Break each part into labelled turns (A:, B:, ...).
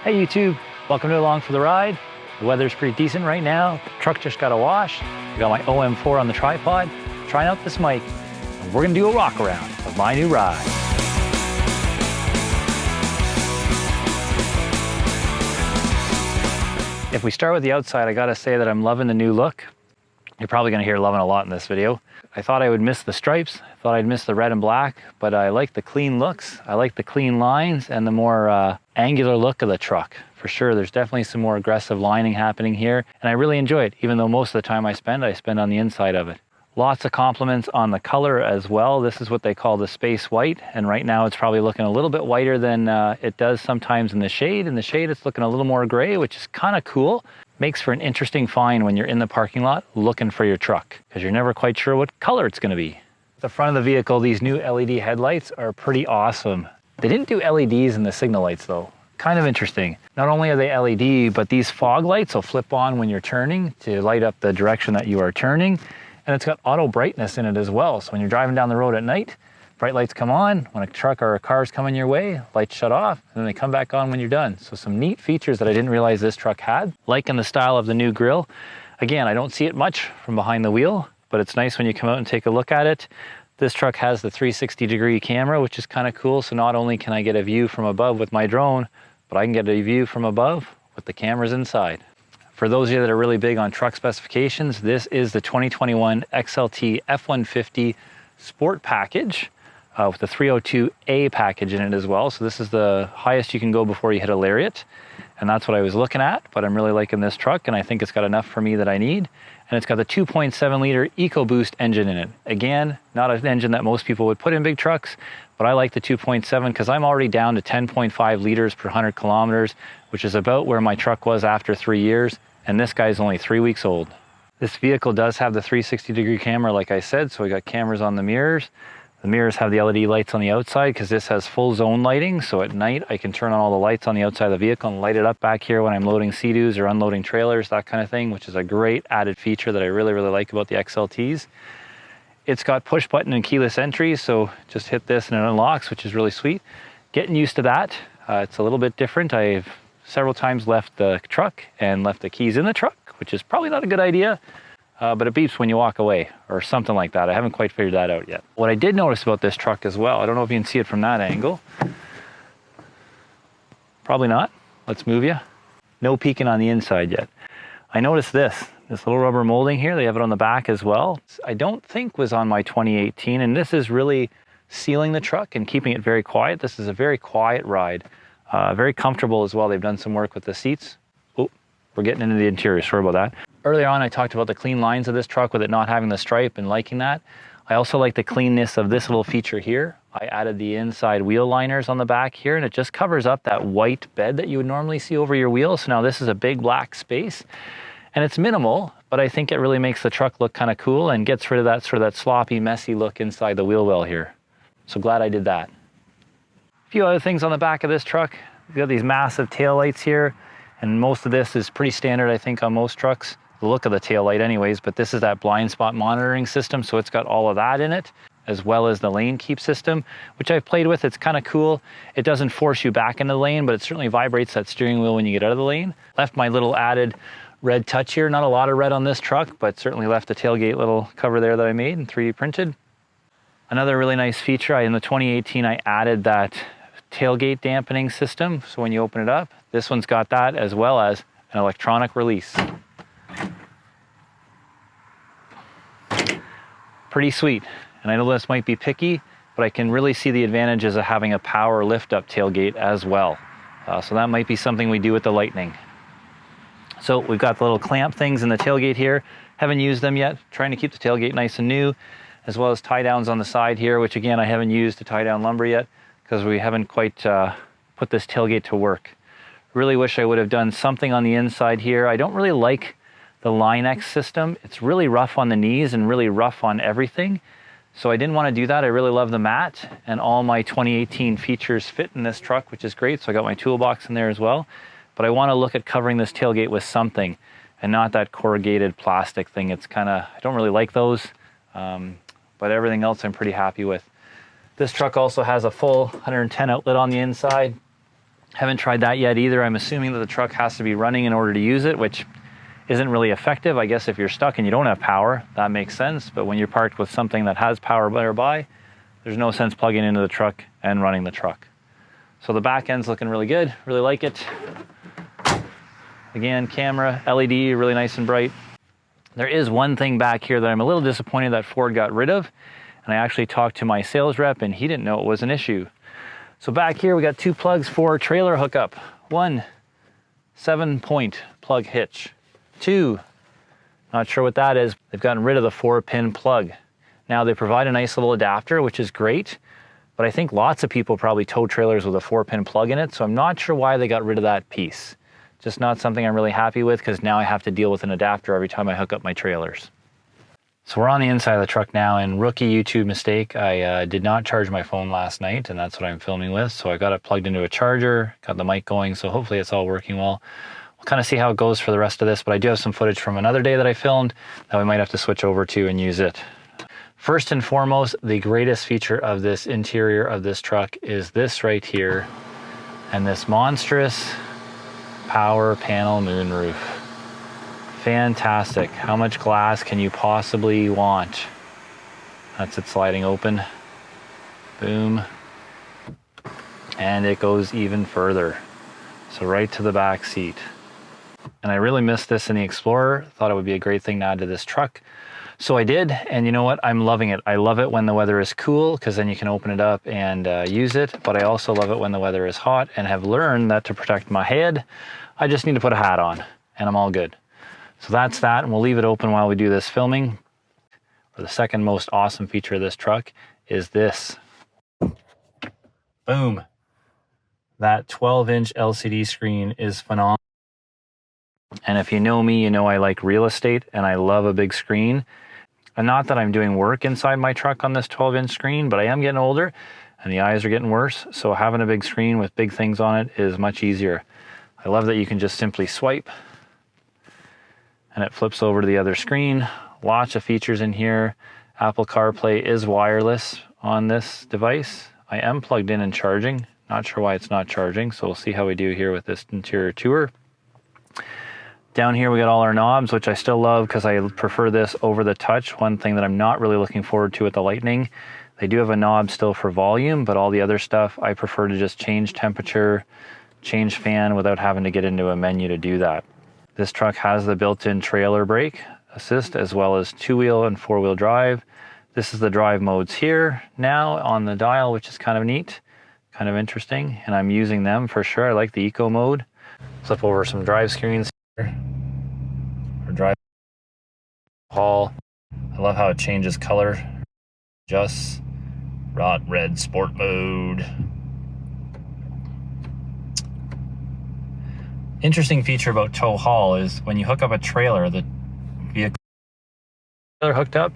A: Hey YouTube, welcome to Along for the Ride. The weather's pretty decent right now. The truck just got a wash. I got my OM4 on the tripod, trying out this mic, and we're gonna do a rock around of my new ride. If we start with the outside, I gotta say that I'm loving the new look. You're probably gonna hear loving a lot in this video. I thought I would miss the stripes, I thought I'd miss the red and black, but I like the clean looks, I like the clean lines and the more angular look of the truck. For sure, there's definitely some more aggressive lining happening here, and I really enjoy it, even though most of the time I spend on the inside of it. Lots of compliments on the color as well. This is what they call the space white, and right now it's probably looking a little bit whiter than it does sometimes in the shade. In the shade it's looking a little more gray, which is kind of cool. Makes for an interesting find when you're in the parking lot looking for your truck, because you're never quite sure what color it's going to be. At the front of the vehicle, these new LED headlights are pretty awesome. They didn't do LEDs in the signal lights though. Kind of interesting. Not only are they LED, but these fog lights will flip on when you're turning to light up the direction that you are turning. And it's got auto brightness in it as well. So when you're driving down the road at night, bright lights come on. When a truck or a car's coming your way, lights shut off, and then they come back on when you're done. So some neat features that I didn't realize this truck had. Liking the style of the new grille. Again, I don't see it much from behind the wheel, but it's nice when you come out and take a look at it. This truck has the 360-degree camera, which is kind of cool. So not only can I get a view from above with my drone, but I can get a view from above with the cameras inside. For those of you that are really big on truck specifications, this is the 2021 XLT F150 Sport Package with the 302A package in it as well. So this is the highest you can go before you hit a Lariat. And that's what I was looking at, but I'm really liking this truck and I think it's got enough for me that I need. And it's got the 2.7 liter EcoBoost engine in it. Again, not an engine that most people would put in big trucks, but I like the 2.7 because I'm already down to 10.5 liters per 100 kilometers, which is about where my truck was after 3 years. And this guy's only 3 weeks old. This vehicle does have the 360-degree camera, like I said, so we got cameras on the mirrors. The mirrors have the LED lights on the outside because this has full zone lighting, so at night I can turn on all the lights on the outside of the vehicle and light it up back here when I'm loading Sea-Doos or unloading trailers, that kind of thing, which is a great added feature that I really, really like about the XLTs. It's got push button and keyless entry, so just hit this and it unlocks, which is really sweet. Getting used to that. It's a little bit different. I've several times left the truck and left the keys in the truck, which is probably not a good idea, but it beeps when you walk away or something like that. I haven't quite figured that out yet. What I did notice about this truck as well, I don't know if you can see it from that angle. Probably not. Let's move you. No peeking on the inside yet. I noticed this little rubber molding here. They have it on the back as well. I don't think was on my 2018, and this is really sealing the truck and keeping it very quiet. This is a very quiet ride. Very comfortable as well. They've done some work with the seats. Oh, we're getting into the interior, sorry about that. Earlier on I talked about the clean lines of this truck with it not having the stripe and liking that. I also like the cleanness of this little feature here. I added the inside wheel liners on the back here and it just covers up that white bed that you would normally see over your wheels. So now this is a big black space and it's minimal, but I think it really makes the truck look kind of cool and gets rid of that sort of that sloppy, messy look inside the wheel well here. So glad I did that. A few other things on the back of this truck. We've got these massive tail lights here, and most of this is pretty standard, I think, on most trucks. The look of the tail light anyways, but this is that blind spot monitoring system, so it's got all of that in it, as well as the lane keep system, which I've played with. It's kind of cool. It doesn't force you back into the lane, but it certainly vibrates that steering wheel when you get out of the lane. Left my little added red touch here. Not a lot of red on this truck, but certainly left the tailgate little cover there that I made and 3D printed. Another really nice feature, in the 2018 I added that tailgate dampening system. So when you open it up, this one's got that as well as an electronic release. Pretty sweet. And I know this might be picky, but I can really see the advantages of having a power lift up tailgate as well. So that might be something we do with the Lightning. So we've got the little clamp things in the tailgate here. Haven't used them yet. Trying to keep the tailgate nice and new, as well as tie downs on the side here, which again, I haven't used to tie down lumber yet because we haven't quite put this tailgate to work. Really wish I would have done something on the inside here. I don't really like the Line-X system. It's really rough on the knees and really rough on everything. So I didn't want to do that. I really love the mat, and all my 2018 features fit in this truck, which is great. So I got my toolbox in there as well. But I want to look at covering this tailgate with something and not that corrugated plastic thing. It's kind of, I don't really like those, but everything else I'm pretty happy with. This truck also has a full 110 outlet on the inside. Haven't tried that yet either. I'm assuming that the truck has to be running in order to use it, which isn't really effective. I guess if you're stuck and you don't have power, that makes sense. But when you're parked with something that has power nearby, there's no sense plugging into the truck and running the truck. So the back end's looking really good. Really like it. Again, camera, LED, really nice and bright. There is one thing back here that I'm a little disappointed that Ford got rid of. And I actually talked to my sales rep and he didn't know it was an issue. So back here we got 2 plugs for trailer hookup. 1 7-point plug hitch. 2, not sure what that is. They've gotten rid of the 4-pin plug. Now they provide a nice little adapter, which is great, but I think lots of people probably tow trailers with a 4-pin plug in it, so I'm not sure why they got rid of that piece. Just not something I'm really happy with, because now I have to deal with an adapter every time I hook up my trailers. So we're on the inside of the truck now, and rookie YouTube mistake, I did not charge my phone last night, and that's what I'm filming with. So I got it plugged into a charger, got the mic going, so hopefully it's all working well. We'll kind of see how it goes for the rest of this, but I do have some footage from another day that I filmed that we might have to switch over to and use it. First and foremost, the greatest feature of this interior of this truck is this right here, and this monstrous power panel moonroof. Fantastic. How much glass can you possibly want? That's it sliding open. Boom. And it goes even further. So right to the back seat. And I really missed this in the Explorer. Thought it would be a great thing to add to this truck. So I did, and you know what? I'm loving it. I love it when the weather is cool, because then you can open it up and use it. But I also love it when the weather is hot, and have learned that to protect my head, I just need to put a hat on, and I'm all good. So that's that, and we'll leave it open while we do this filming. The second most awesome feature of this truck is this. Boom. That 12-inch LCD screen is phenomenal. And if you know me, you know I like real estate, and I love a big screen. And not that I'm doing work inside my truck on this 12-inch screen, but I am getting older, and the eyes are getting worse, so having a big screen with big things on it is much easier. I love that you can just simply swipe, and it flips over to the other screen. Lots of features in here. Apple CarPlay is wireless on this device. I am plugged in and charging. Not sure why it's not charging, so we'll see how we do here with this interior tour. Down here we got all our knobs, which I still love because I prefer this over the touch. One thing that I'm not really looking forward to with the Lightning, they do have a knob still for volume, but all the other stuff I prefer to just change temperature, change fan without having to get into a menu to do that. This truck has the built-in trailer brake assist, as well as 2-wheel and 4-wheel drive. This is the drive modes here now on the dial, which is kind of neat, kind of interesting, and I'm using them for sure. I like the eco mode. Flip over some drive screens here. Or drive haul. I love how it changes color. Just rot red sport mode. Interesting feature about tow haul is when you hook up a trailer, the vehicle is hooked up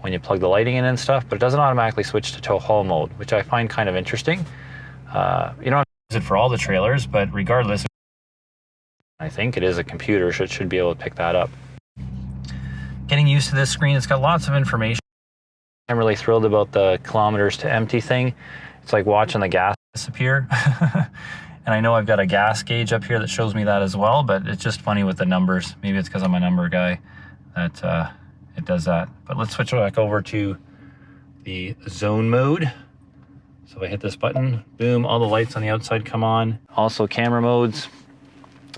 A: when you plug the lighting in and stuff, but it doesn't automatically switch to tow haul mode, which I find kind of interesting. You don't have to use it for all the trailers, but regardless, I think it is a computer, so it should be able to pick that up. Getting used to this screen, it's got lots of information. I'm really thrilled about the kilometers to empty thing. It's like watching the gas disappear. And I know I've got a gas gauge up here that shows me that as well, but it's just funny with the numbers. Maybe it's because I'm a number guy that it does that. But let's switch back over to the zone mode. So if I hit this button, boom, all the lights on the outside come on. Also camera modes.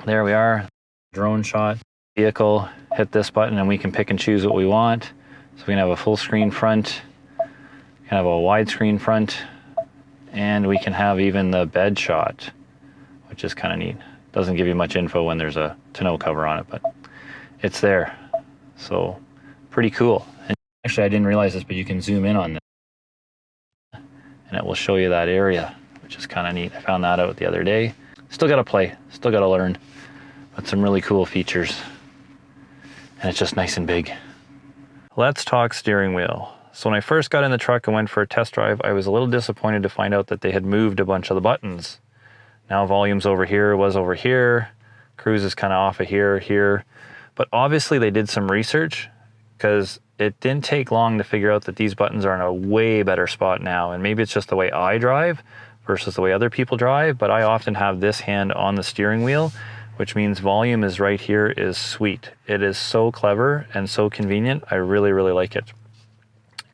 A: There we are. Drone shot, vehicle, hit this button and we can pick and choose what we want. So we can have a full screen front, we can have a widescreen front, and we can have even the bed shot, which is kind of neat. Doesn't give you much info when there's a tonneau cover on it, but it's there. So pretty cool. And actually, I didn't realize this, but you can zoom in on this and it will show you that area, which is kind of neat. I found that out the other day. Still got to play, still got to learn, but some really cool features. And it's just nice and big. Let's talk steering wheel. So when I first got in the truck and went for a test drive, I was a little disappointed to find out that they had moved a bunch of the buttons. Now volume's over here, was over here. Cruise is kind of off of here. But obviously they did some research, because it didn't take long to figure out that these buttons are in a way better spot now. And maybe it's just the way I drive, versus the way other people drive, but I often have this hand on the steering wheel, which means volume is right here is sweet. It is so clever and so convenient. I really, really like it.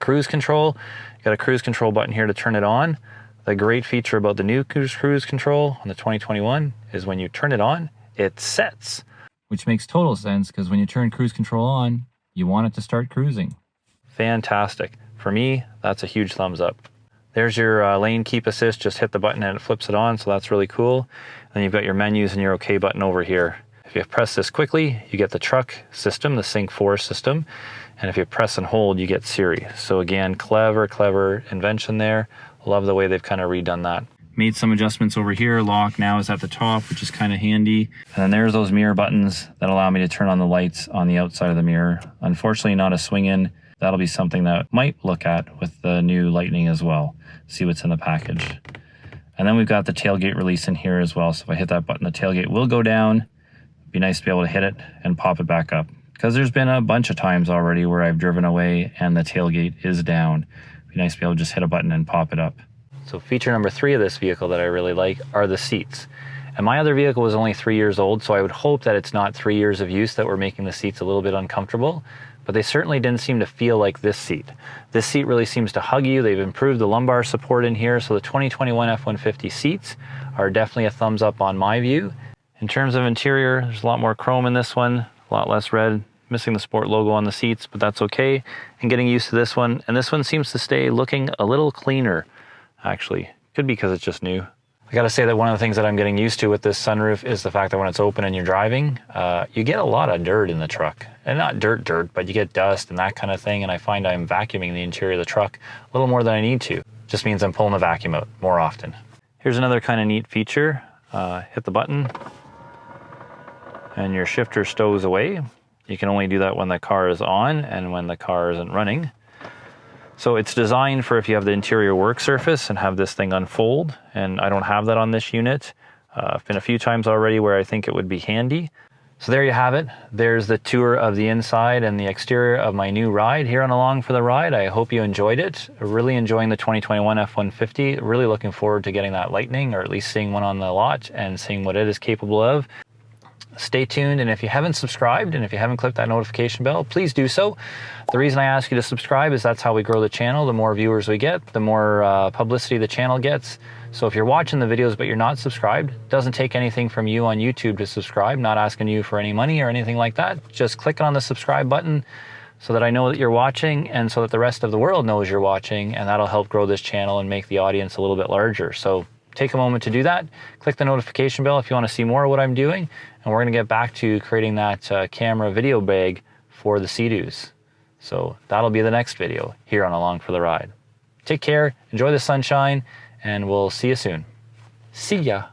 A: Cruise control, you got a cruise control button here to turn it on. The great feature about the new cruise control on the 2021 is when you turn it on, it sets. Which makes total sense because when you turn cruise control on, you want it to start cruising. Fantastic. For me, that's a huge thumbs up. There's your lane keep assist, just hit the button and it flips it on, so that's really cool. Then you've got your menus and your OK button over here. If you press this quickly, you get the truck system, the Sync 4 system. And if you press and hold, you get Siri. So again, clever invention there. Love the way they've kind of redone that. Made some adjustments over here. Lock now is at the top, which is kind of handy. And then there's those mirror buttons that allow me to turn on the lights on the outside of the mirror. Unfortunately, not a swing in. That'll be something that might look at with the new Lightning as well. See what's in the package. And then we've got the tailgate release in here as well. So if I hit that button, the tailgate will go down. It'd be nice to be able to hit it and pop it back up. Because there's been a bunch of times already where I've driven away and the tailgate is down. It'd be nice to be able to just hit a button and pop it up. So feature number 3 of this vehicle that I really like are the seats. And my other vehicle was only 3 years old, so I would hope that it's not 3 years of use that were making the seats a little bit uncomfortable. But they certainly didn't seem to feel like this seat. This seat really seems to hug you. They've improved the lumbar support in here. So the 2021 F-150 seats are definitely a thumbs up on my view. In terms of interior, there's a lot more chrome in this one, a lot less red. Missing the sport logo on the seats, but that's okay. And getting used to this one. And this one seems to stay looking a little cleaner, actually. Could be because it's just new. I gotta say that one of the things that I'm getting used to with this sunroof is the fact that when it's open and you're driving, you get a lot of dirt in the truck. And not dirt, but you get dust and that kind of thing. And I find I'm vacuuming the interior of the truck a little more than I need to. Just means I'm pulling the vacuum out more often. Here's another kind of neat feature. Hit the button and your shifter stows away. You can only do that when the car is on and when the car isn't running. So it's designed for if you have the interior work surface and have this thing unfold, and I don't have that on this unit. I've been a few times already where I think it would be handy. So there you have it. There's the tour of the inside and the exterior of my new ride here on Along for the Ride. I hope you enjoyed it. Really enjoying the 2021 F-150. Really looking forward to getting that Lightning, or at least seeing one on the lot and seeing what it is capable of. Stay tuned, and if you haven't subscribed and if you haven't clicked that notification bell, please do so. The reason I ask you to subscribe is that's how we grow the channel. The more viewers we get, the more publicity the channel gets. So if you're watching the videos but you're not subscribed, it doesn't take anything from you on YouTube to subscribe. Not asking you for any money or anything like that. Just click on the subscribe button so that I know that you're watching and so that the rest of the world knows you're watching, and that'll help grow this channel and make the audience a little bit larger. So take a moment to do that. Click the notification bell if you want to see more of what I'm doing. And we're going to get back to creating that camera video bag for the Sea-Doos. So that'll be the next video here on Along for the Ride. Take care, enjoy the sunshine, and we'll see you soon. See ya.